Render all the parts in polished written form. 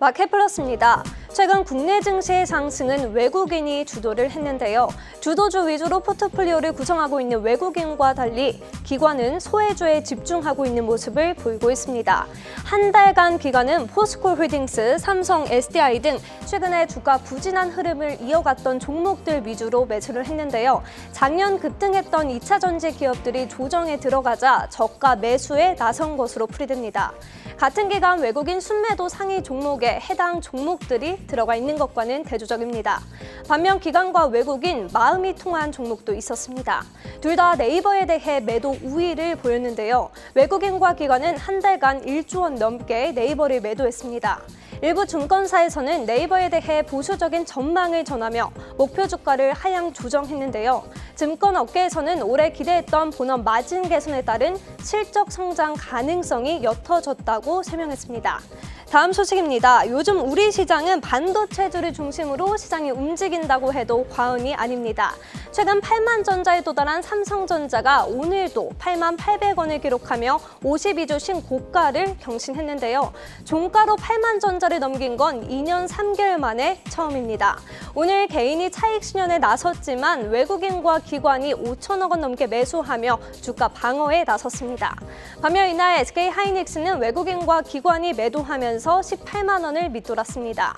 마켓플러스입니다. 최근 국내 증시의 상승은 외국인이 주도를 했는데요. 주도주 위주로 포트폴리오를 구성하고 있는 외국인과 달리 기관은 소외주에 집중하고 있는 모습을 보이고 있습니다. 한 달간 기관은 포스코홀딩스, 삼성, SDI 등 최근에 주가 부진한 흐름을 이어갔던 종목들 위주로 매수를 했는데요. 작년 급등했던 2차 전지 기업들이 조정에 들어가자 저가 매수에 나선 것으로 풀이됩니다. 같은 기간 외국인 순매도 상위 종목에 해당 종목들이 들어가 있는 것과는 대조적입니다. 반면 기관과 외국인 마음이 통한 종목도 있었습니다. 둘 다 네이버에 대해 매도 우위를 보였는데요. 외국인과 기관은 한 달간 1조 원 넘게 네이버를 매도했습니다. 일부 증권사에서는 네이버에 대해 보수적인 전망을 전하며 목표 주가를 하향 조정했는데요. 증권 업계에서는 올해 기대했던 본업 마진 개선에 따른 실적 성장 가능성이 옅어졌다고 설명했습니다. 다음 소식입니다. 요즘 우리 시장은 반도체주를 중심으로 시장이 움직인다고 해도 과언이 아닙니다. 최근 8만 전자에 도달한 삼성전자가 오늘도 8만 800원을 기록하며 52주 신고가를 경신했는데요. 종가로 8만 전자를 넘긴 건 2년 3개월 만에 처음입니다. 오늘 개인이 차익 실현에 나섰지만 외국인과 기관이 5천억 원 넘게 매수하며 주가 방어에 나섰습니다. 반면 이날 SK하이닉스는 외국인과 기관이 매도하면서 18만 원을 밑돌았습니다.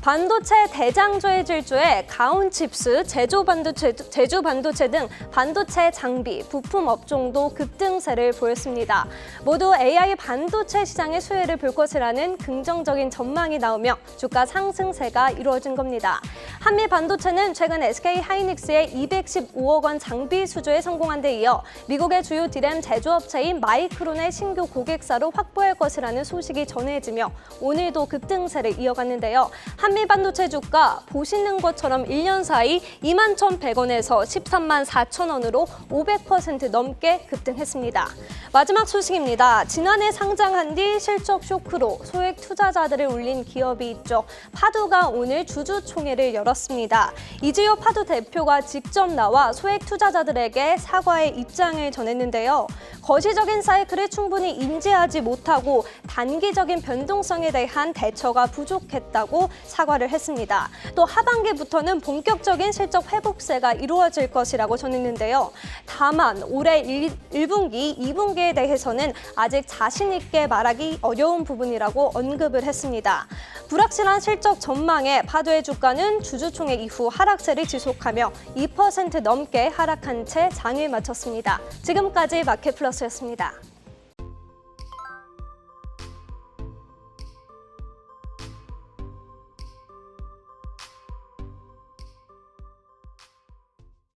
반도체 대장주의 질주에 가온칩스, 제주반도체 등 반도체 장비, 부품 업종도 급등세를 보였습니다. 모두 AI 반도체 시장의 수혜를 볼 것이라는 긍정적인 전망이 나오며 주가 상승세가 이루어진 겁니다. 한미 반도체는 최근 SK하이닉스의 215억 원 장비 수주에 성공한 데 이어 미국의 주요 디램 제조업체인 마이크론의 신규 고객사로 확보할 것이라는 소식이 전해지며 오늘도 급등세를 이어갔는데요. 한미 반도체 주가 보시는 것처럼 1년 사이 21,100원에서 13만 4천 원으로 500% 넘게 급등했습니다. 마지막 소식입니다. 지난해 상장한 뒤 실적 쇼크로 소액 투자자들을 울린 기업이 있죠. 파두가 오늘 주주총회를 열었습니다. 이지호 파두 대표가 직접 나와 소액 투자자들에게 사과의 입장을 전했는데요. 거시적인 사이클을 충분히 인지하지 못하고 단기적인 변동성에 대한 대처가 부족했다고 사과를 했습니다. 또 하반기부터는 본격적인 실적 회복세가 이루어질 것이라고 전했는데요. 다만 올해 1분기, 2분기에 대해서는 아직 자신 있게 말하기 어려운 부분이라고 언급을 했습니다. 불확실한 실적 전망에 파두의 주가는 주주총회 이후 하락세를 지속하며 2% 넘게 하락한 채 장을 마쳤습니다. 지금까지 마켓플러스였습니다.